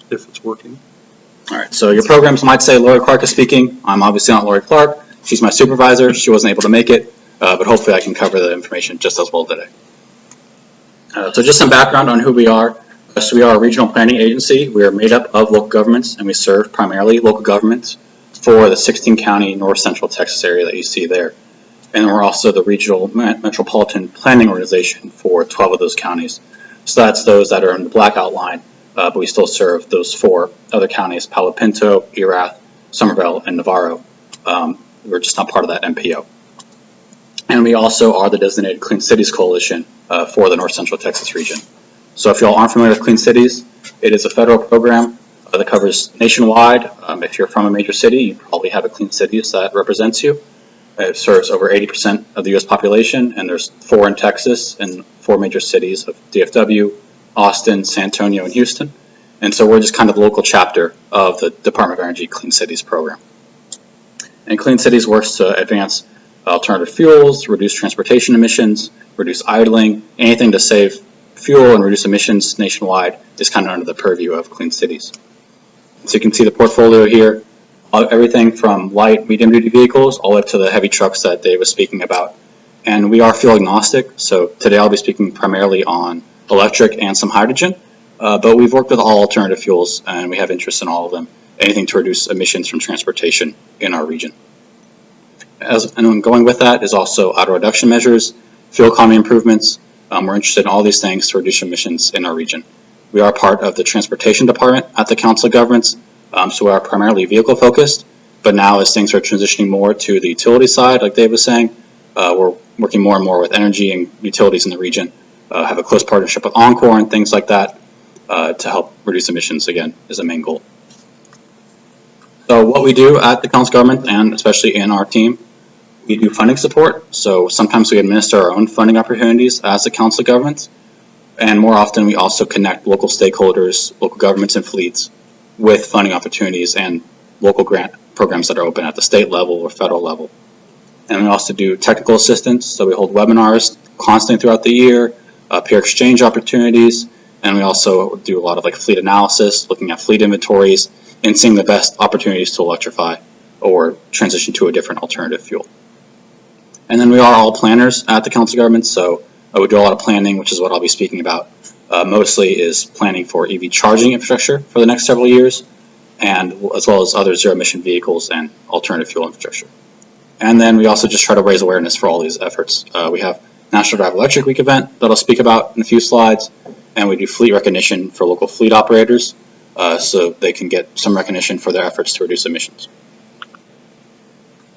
if it's working. All right, so your programs might say Lori Clark is speaking. I'm obviously not Lori Clark. She's my supervisor. She wasn't able to make it, but hopefully I can cover the information just as well today. So just some background on who we are. So we are a regional planning agency. We are made up of local governments, and we serve primarily local governments for the 16-county north central Texas area that you see there. And we're also the regional metropolitan planning organization for 12 of those counties. So that's those that are in the black outline, but we still serve those 4 other counties: Palo Pinto, Erath, Somervell, and Navarro. We're just not part of that MPO. And we also are the designated Clean Cities Coalition for the north central Texas region. So if you all aren't familiar with Clean Cities, it is a federal program that covers nationwide. If you're from a major city, you probably have a Clean Cities that represents you. It serves over 80% of the U.S. population, and there's 4 in Texas and 4 major cities of DFW, Austin, San Antonio, and Houston. And so we're just kind of a local chapter of the Department of Energy Clean Cities program. And Clean Cities works to advance alternative fuels, reduce transportation emissions, reduce idling, anything to save fuel and reduce emissions nationwide is kind of under the purview of Clean Cities. So you can see the portfolio here, everything from light, medium-duty vehicles all the way up to the heavy trucks that Dave was speaking about. And we are fuel agnostic, so today I'll be speaking primarily on electric and some hydrogen, but we've worked with all alternative fuels and we have interest in all of them, anything to reduce emissions from transportation in our region. And going with that is also auto reduction measures, fuel economy improvements. We're interested in all these things to reduce emissions in our region. We are part of the transportation department at the Council of Governments, so we are primarily vehicle focused, but now as things are transitioning more to the utility side, like Dave was saying, we're working more and more with energy and utilities in the region, have a close partnership with Encore and things like that to help reduce emissions, again, is a main goal. So what we do at the Council of Government, and especially in our team, we do funding support. So sometimes we administer our own funding opportunities as the Council of Governments, and more often we also connect local stakeholders, local governments and fleets with funding opportunities and local grant programs that are open at the state level or federal level. And we also do technical assistance, so we hold webinars constantly throughout the year, peer exchange opportunities, and we also do a lot of fleet analysis, looking at fleet inventories, and seeing the best opportunities to electrify or transition to a different alternative fuel. And then we are all planners at the Council of Governments, so we do a lot of planning, which is what I'll be speaking about. Mostly is planning for EV charging infrastructure for the next several years, and as well as other zero-emission vehicles and alternative fuel infrastructure. And then we also just try to raise awareness for all these efforts. We have National Drive Electric Week event that I'll speak about in a few slides, and we do fleet recognition for local fleet operators so they can get some recognition for their efforts to reduce emissions.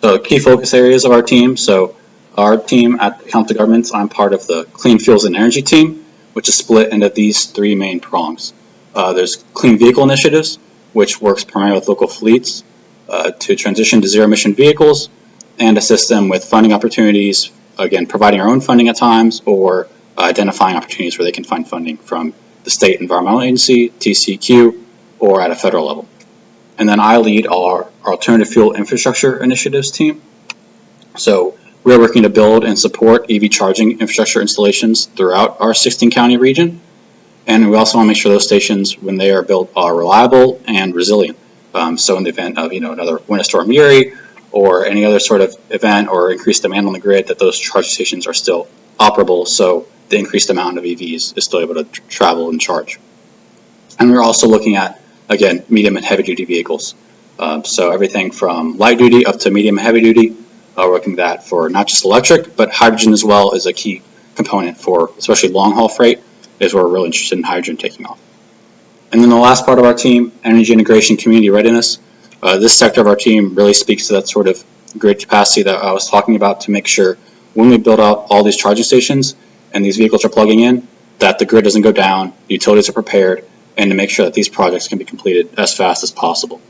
So key focus areas of our team. So our team at the Council of Governments, I'm part of the Clean Fuels and Energy team, which is split into these 3 main prongs. There's Clean Vehicle Initiatives, which works primarily with local fleets to transition to zero-emission vehicles and assist them with funding opportunities, again, providing our own funding at times or identifying opportunities where they can find funding from the State Environmental Agency, TCEQ, or at a federal level. And then I lead our Alternative Fuel Infrastructure Initiatives team. So we're working to build and support EV charging infrastructure installations throughout our 16-county region. And we also want to make sure those stations, when they are built, are reliable and resilient. So in the event of another Winter Storm Uri or any other sort of event or increased demand on the grid, that those charging stations are still operable, so the increased amount of EVs is still able to travel and charge. And we're also looking at, again, medium and heavy duty vehicles. So everything from light duty up to medium and heavy duty, we're looking at that for not just electric, but hydrogen as well is a key component for especially long haul freight, is where we're really interested in hydrogen taking off. And then the last part of our team, energy integration, community readiness. This sector of our team really speaks to that sort of grid capacity that I was talking about, to make sure when we build out all these charging stations and these vehicles are plugging in, that the grid doesn't go down, utilities are prepared, and to make sure that these projects can be completed as fast as possible.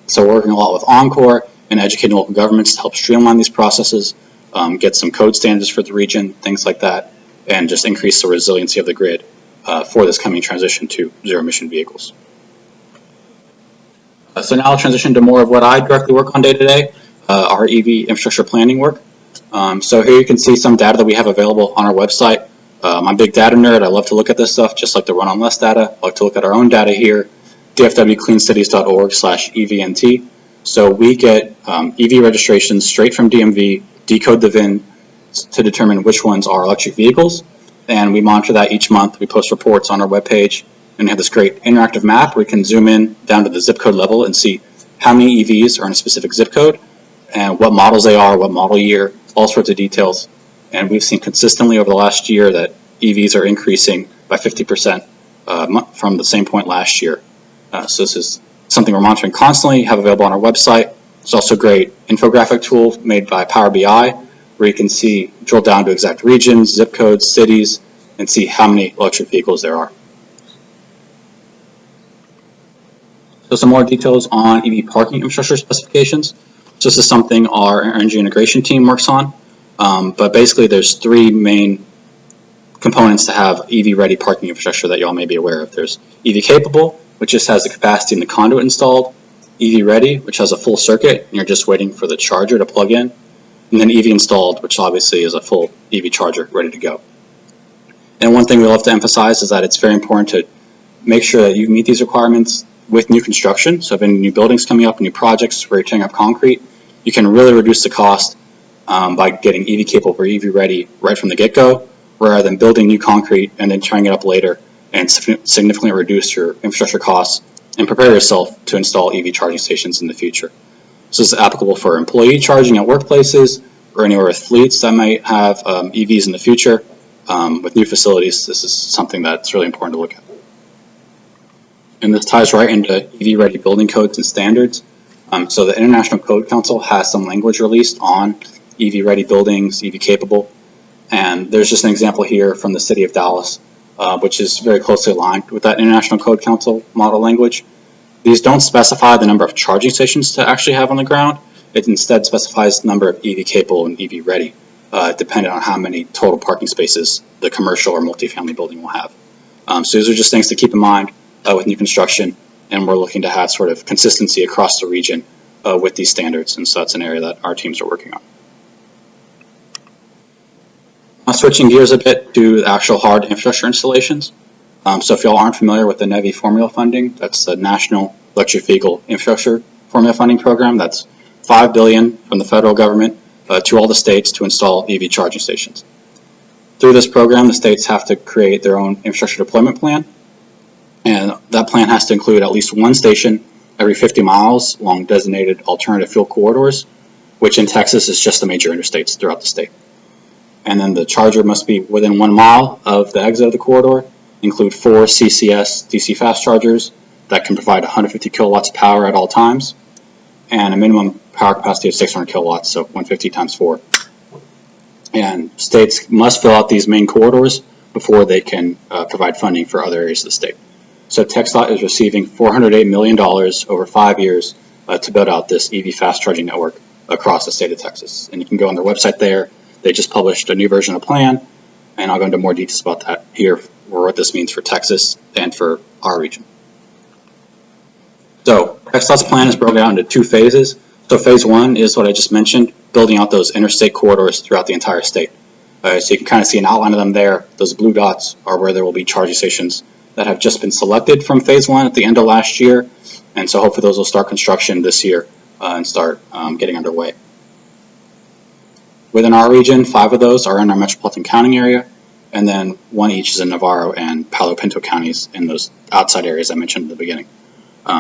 So we're working a lot with Encore and educating local governments to help streamline these processes, get some code standards for the region, things like that, and just increase the resiliency of the grid for this coming transition to zero-emission vehicles. So now I'll transition to more of what I directly work on day to day, our EV infrastructure planning work. So here you can see some data that we have available on our website. I'm a big data nerd. I love to look at this stuff, just like to run on less data. I like to look at our own data here. dfwcleancities.org/EVNT. So we get EV registrations straight from DMV, decode the VIN to determine which ones are electric vehicles, and we monitor that each month. We post reports on our webpage and have this great interactive map where we can zoom in down to the zip code level and see how many EVs are in a specific zip code and what models they are, what model year, all sorts of details. And we've seen consistently over the last year that EVs are increasing by 50% from the same point last year. So this is something we're monitoring constantly, have available on our website. It's also a great infographic tool made by Power BI where you can drill down to exact regions, zip codes, cities, and see how many electric vehicles there are. So some more details on EV parking infrastructure specifications. So this is something our energy integration team works on, but basically there's three main components to have EV-ready parking infrastructure that you all may be aware of. There's EV-capable, which just has the capacity and the conduit installed, EV-ready, which has a full circuit, and you're just waiting for the charger to plug in, and then EV-installed, which obviously is a full EV charger ready to go. And one thing we love to emphasize is that it's very important to make sure that you meet these requirements with new construction. So if any new buildings coming up, new projects where you're tearing up concrete, you can really reduce the cost by getting EV-capable or EV-ready right from the get-go, rather than building new concrete and then tearing it up later and significantly reduce your infrastructure costs and prepare yourself to install EV charging stations in the future. So this is applicable for employee charging at workplaces or anywhere with fleets that might have EVs in the future. With new facilities, this is something that's really important to look at. And this ties right into EV-ready building codes and standards. So the International Code Council has some language released on EV-ready buildings, EV-capable. And there's just an example here from the city of Dallas, which is very closely aligned with that International Code Council model language. These don't specify the number of charging stations to actually have on the ground. It instead specifies the number of EV-capable and EV-ready, depending on how many total parking spaces the commercial or multifamily building will have. So these are just things to keep in mind with new construction, and we're looking to have sort of consistency across the region with these standards, and so that's an area that our teams are working on. Switching gears a bit to the actual hard infrastructure installations. So if y'all aren't familiar with the NEVI formula funding, that's the National Electric Vehicle Infrastructure Formula Funding Program. That's $5 billion from the federal government to all the states to install EV charging stations. Through this program, the states have to create their own infrastructure deployment plan, and that plan has to include at least one station every 50 miles along designated alternative fuel corridors, which in Texas is just the major interstates throughout the state. And then the charger must be within 1 mile of the exit of the corridor, include 4 CCS DC fast chargers that can provide 150 kilowatts of power at all times, and a minimum power capacity of 600 kilowatts, so 150 times 4. And states must fill out these main corridors before they can provide funding for other areas of the state. So TxDOT is receiving $408 million over 5 years to build out this EV fast charging network across the state of Texas. And you can go on their website there. They just published a new version of the plan, and I'll go into more details about that here, or what this means for Texas and for our region. So TxDOT's plan is broken down into 2 phases. So phase 1 is what I just mentioned, building out those interstate corridors throughout the entire state. So you can kind of see an outline of them there. Those blue dots are where there will be charging stations that have just been selected from phase 1 at the end of last year, and so hopefully those will start construction this year and start getting underway. Within our region, 5 of those are in our metropolitan county area, and then 1 each is in Navarro and Palo Pinto counties in those outside areas I mentioned at the beginning.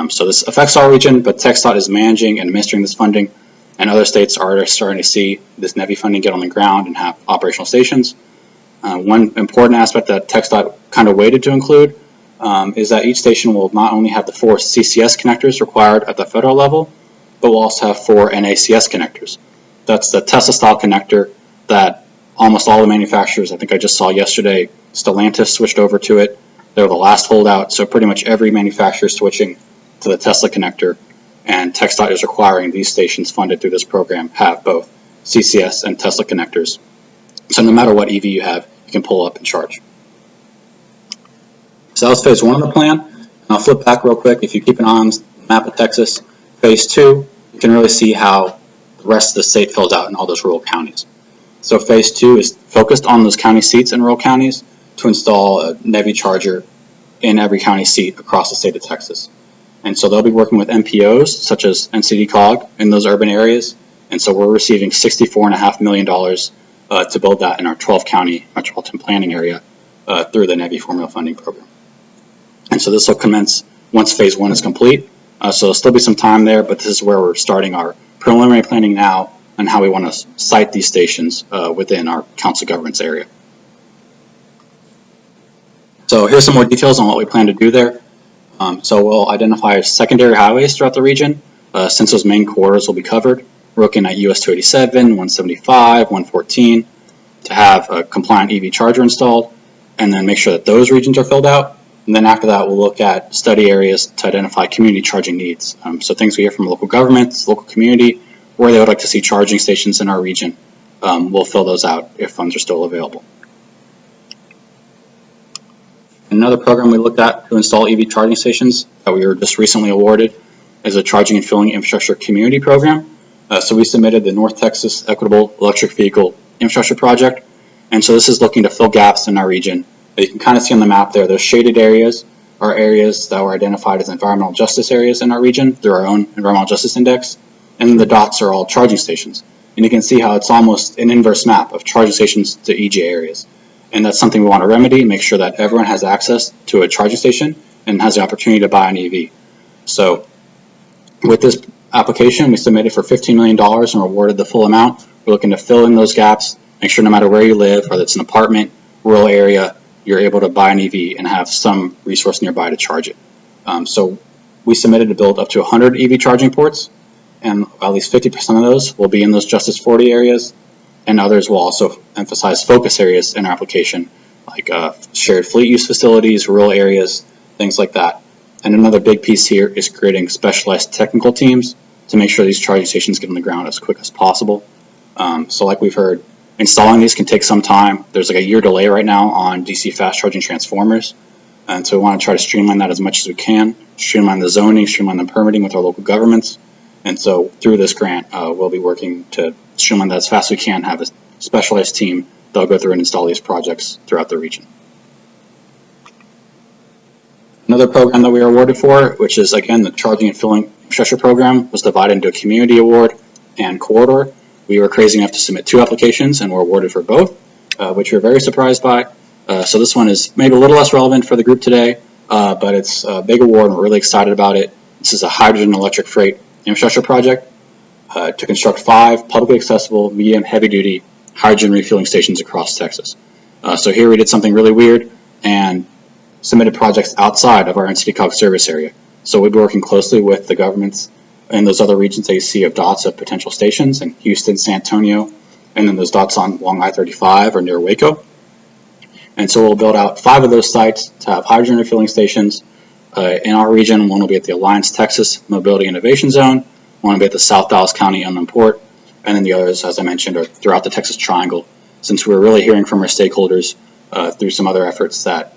So this affects our region, but TxDOT is managing and administering this funding, and other states are starting to see this NEVI funding get on the ground and have operational stations. One important aspect that TxDOT kind of waited to include is that each station will not only have the 4 CCS connectors required at the federal level, but will also have 4 NACS connectors. That's the Tesla-style connector that almost all the manufacturers, I think I just saw yesterday, Stellantis switched over to it. They're the last holdout, so pretty much every manufacturer is switching to the Tesla connector, and TxDOT is requiring these stations funded through this program have both CCS and Tesla connectors. So no matter what EV you have, you can pull up and charge. So that was phase 1 of the plan. And I'll flip back real quick. If you keep an eye on the map of Texas, phase 2, you can really see how the rest of the state fills out in all those rural counties. So phase 2 is focused on those county seats in rural counties to install a NEVI charger in every county seat across the state of Texas. And so they'll be working with MPOs such as NCDCOG in those urban areas. And so we're receiving $64.5 million to build that in our 12-county metropolitan planning area through the NEVI formula funding program. And so this will commence once phase 1 is complete. So there'll still be some time there, but this is where we're starting our preliminary planning now and how we want to site these stations within our council governance area. So here's some more details on what we plan to do there. So we'll identify secondary highways throughout the region. Since those main corridors will be covered, we're looking at US 287, 175, 114 to have a compliant EV charger installed, and then make sure that those regions are filled out. And then after that, we'll look at study areas to identify community charging needs. So things we hear from local governments, local community, where they would like to see charging stations in our region. We'll fill those out if funds are still available. Another program we looked at to install EV charging stations that we were just recently awarded is a charging and filling infrastructure community program. So we submitted the North Texas Equitable Electric Vehicle Infrastructure Project. And so this is looking to fill gaps in our region. You can kind of see on the map there, those shaded areas are areas that were identified as environmental justice areas in our region through our own environmental justice index. And then the dots are all charging stations. And you can see how it's almost an inverse map of charging stations to EJ areas. And that's something we want to remedy, make sure that everyone has access to a charging station and has the opportunity to buy an EV. So with this application, we submitted for $15 million and were awarded the full amount. We're looking to fill in those gaps, make sure no matter where you live, whether it's an apartment, rural area, you're able to buy an EV and have some resource nearby to charge it. So we submitted to build up to 100 EV charging ports, and at least 50% of those will be in those Justice 40 areas, and others will also emphasize focus areas in our application, like shared fleet use facilities, rural areas, things like that. And another big piece here is creating specialized technical teams to make sure these charging stations get on the ground as quick as possible. So like we've heard, installing these can take some time. There's like a year delay right now on DC fast charging transformers. And so we want to try to streamline that as much as we can, streamline the zoning, streamline the permitting with our local governments. And so through this grant, we'll be working to streamline that as fast as we can, have a specialized team that'll go through and install these projects throughout the region. Another program that we were awarded for, which is again the Charging and Filling Infrastructure Program, was divided into a community award and corridor. We were crazy enough to submit 2 applications and were awarded for both, which we were very surprised by. So this one is maybe a little less relevant for the group today, but it's a big award and we're really excited about it. This is a hydrogen electric freight infrastructure project to construct 5 publicly accessible, medium, heavy-duty hydrogen refueling stations across Texas. So here we did something really weird and submitted projects outside of our NCDCOG service area. So we'll be working closely with the governments in those other regions that you see of dots of potential stations in Houston, San Antonio, and then those dots on along I-35 or near Waco. And so we'll build out 5 of those sites to have hydrogen refueling stations in our region. One will be at the Alliance Texas Mobility Innovation Zone, one will be at the South Dallas County Inland Port, and then the others, as I mentioned, are throughout the Texas Triangle, since we're really hearing from our stakeholders through some other efforts that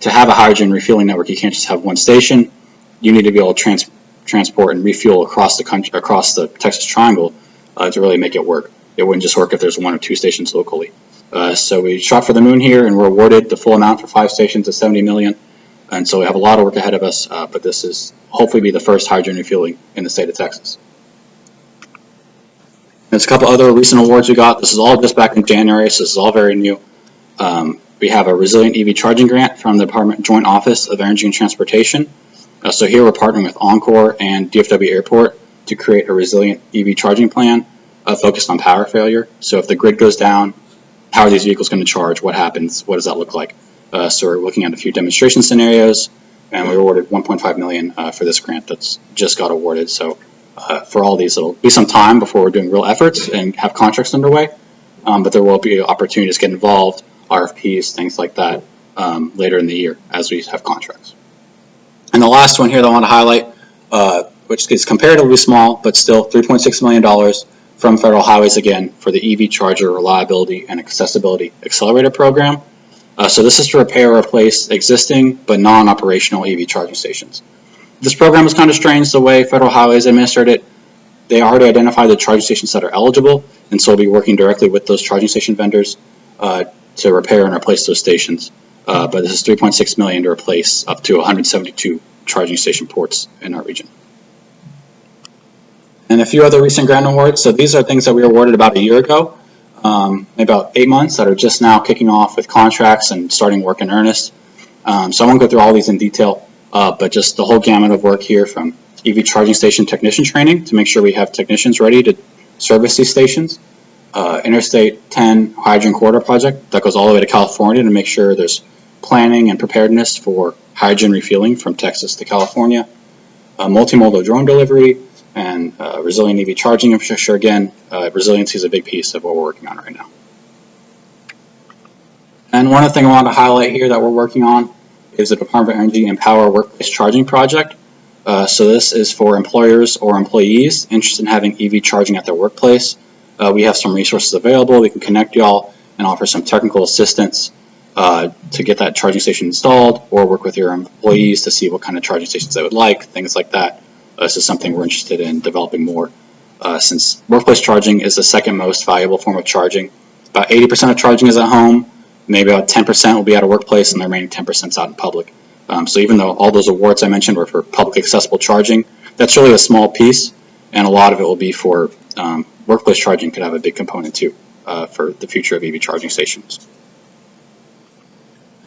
to have a hydrogen refueling network, you can't just have one station. You need to be able to transport and refuel across the country, across the Texas Triangle to really make it work. It wouldn't just work if there's 1 or 2 stations locally. So we shot for the moon here and we're awarded the full amount for 5 stations of $70 million. And so we have a lot of work ahead of us, but this is hopefully be the first hydrogen refueling in the state of Texas. There's a couple other recent awards we got. This is all just back in January, so this is all very new. We have a Resilient EV Charging Grant from the Department Joint Office of Energy and Transportation. So here we're partnering with Encore and DFW Airport to create a resilient EV charging plan focused on power failure. So if the grid goes down, how are these vehicles going to charge? What happens? What does that look like? So we're looking at a few demonstration scenarios, and we awarded $1.5 million for this grant that's just got awarded. So for all these, it'll be some time before we're doing real efforts and have contracts underway, but there will be opportunities to get involved, RFPs, things like that later in the year as we have contracts. And the last one here that I want to highlight, which is comparatively small, but still $3.6 million from Federal Highways again for the EV Charger Reliability and Accessibility Accelerator Program. So this is to repair or replace existing but non-operational EV charging stations. This program is kind of strange the way Federal Highways administered it. They already identify the charging stations that are eligible, and so we'll be working directly with those charging station vendors to repair and replace those stations. But this is $3.6 million to replace up to 172 charging station ports in our region. And a few other recent grant awards. So these are things that we were awarded about a year ago, maybe about 8 months, that are just now kicking off with contracts and starting work in earnest. So I won't go through all these in detail, but just the whole gamut of work here, from EV charging station technician training to make sure we have technicians ready to service these stations. Interstate 10 hydrogen corridor project that goes all the way to California to make sure there's planning and preparedness for hydrogen refueling from Texas to California. Multimodal drone delivery and resilient EV charging infrastructure. Again, resiliency is a big piece of what we're working on right now. And one other thing I want to highlight here that we're working on is the Department of Energy Empower Workplace Charging Project. So this is for employers or employees interested in having EV charging at their workplace. We have some resources available. We can connect y'all and offer some technical assistance to get that charging station installed, or work with your employees to see what kind of charging stations they would like, things like that. This is something we're interested in developing more, since workplace charging is the second most valuable form of charging. About 80% of charging is at home, maybe about 10% will be at a workplace, and the remaining 10% is out in public. So even though all those awards I mentioned were for publicly accessible charging, that's really a small piece, and a lot of it will be for workplace charging. Could have a big component too for the future of EV charging stations.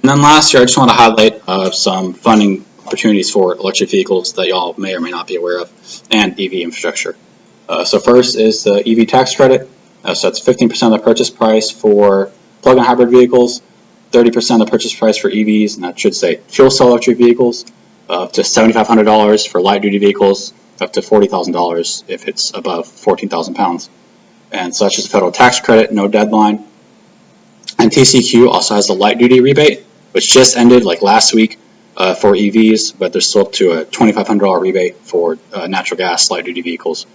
And then last year, I just want to highlight some funding opportunities for electric vehicles that y'all may or may not be aware of, and EV infrastructure. So first is the EV tax credit. So that's 15% of the purchase price for plug-in hybrid vehicles, 30% of the purchase price for EVs, and that should say fuel cell electric vehicles, up to $7,500 for light-duty vehicles, up to $40,000 if it's above 14,000 pounds. And so that's just a federal tax credit, no deadline. And TCQ also has the light-duty rebate, which just ended like last week for EVs, but there's still up to a $2,500 rebate for natural gas light-duty vehicles.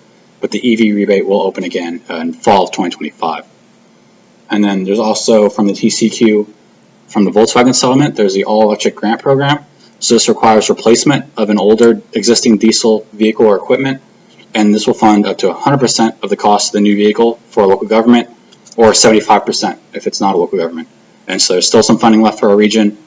But the EV rebate will open again in fall of 2025. And then there's also from the TCQ, from the Volkswagen settlement, there's the all-electric grant program. So this requires replacement of an older existing diesel vehicle or equipment, and this will fund up to 100% of the cost of the new vehicle for a local government, or 75% if it's not a local government. And so there's still some funding left for our region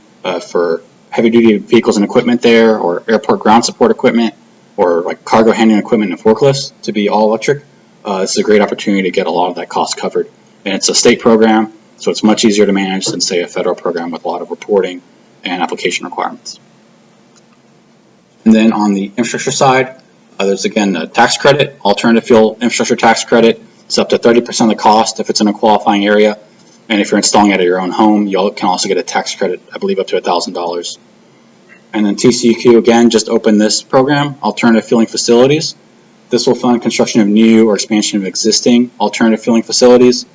for heavy-duty vehicles and equipment there, or airport ground support equipment, or like cargo handling equipment and forklifts to be all electric. This is a great opportunity to get a lot of that cost covered. And it's a state program, so it's much easier to manage than, say, a federal program with a lot of reporting and application requirements. And then on the infrastructure side, there's again a tax credit, alternative fuel infrastructure tax credit. It's up to 30% of the cost if it's in a qualifying area. And if you're installing it at your own home, you can also get a tax credit, I believe up to $1,000. And then TCQ, again, just opened this program, alternative fueling facilities. This will fund construction of new or expansion of existing alternative fueling facilities.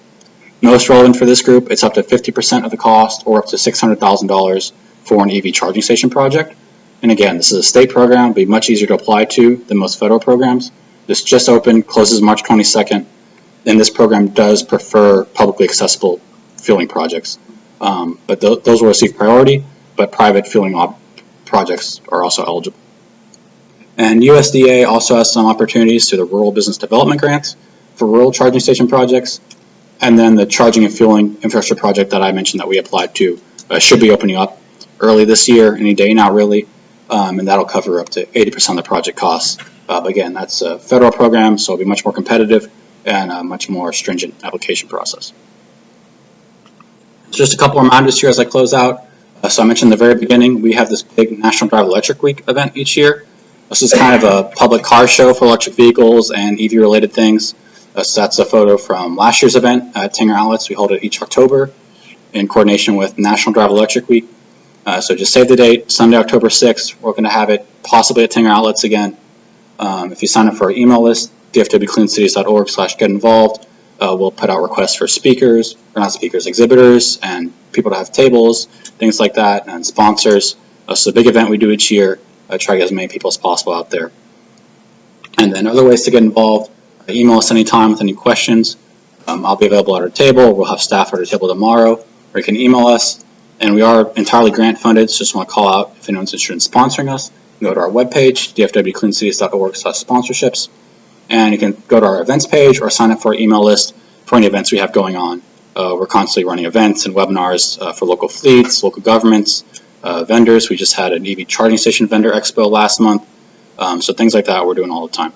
Most relevant for this group, it's up to 50% of the cost, or up to $600,000 for an EV charging station project. And again, this is a state program, it'll be much easier to apply to than most federal programs. This just opened, closes March 22nd, and this program does prefer publicly accessible fueling projects. But those will receive priority, but private fueling projects are also eligible. And USDA also has some opportunities through the Rural Business Development Grants for rural charging station projects. And then the charging and fueling infrastructure project that I mentioned that we applied to should be opening up early this year, any day now really, and that'll cover up to 80% of the project costs. But again, that's a federal program, so it'll be much more competitive and a much more stringent application process. Just a couple of reminders here as I close out. So I mentioned in the very beginning, we have this big National Drive Electric Week event each year. This is kind of a public car show for electric vehicles and EV related things. So that's a photo from last year's event at Tanger Outlets. We hold it each October in coordination with National Drive Electric Week. So just save the date, Sunday, October 6th. We're going to have it possibly at Tanger Outlets again. If you sign up for our email list, dfwcleanscities.org/get-involved, we'll put out requests for speakers, or not speakers, exhibitors, and people to have tables, things like that, and sponsors. So it's a big event we do each year. I try to get as many people as possible out there. And then other ways to get involved, email us anytime with any questions. I'll be available at our table. We'll have staff at our table tomorrow, or you can email us. And we are entirely grant funded, so just want to call out if anyone's interested in sponsoring us. You can go to our webpage, dfwcleanscities.org/sponsorships, and you can go to our events page or sign up for our email list for any events we have going on. We're constantly running events and webinars for local fleets, local governments, vendors. We just had an EV charging station vendor expo last month. So things like that we're doing all the time.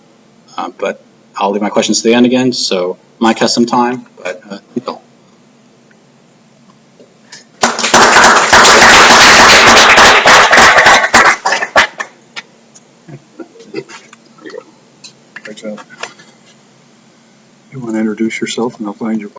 But I'll leave my questions to the end again, so Mike has some time, but you go. Great job. You want to introduce yourself and I'll find you.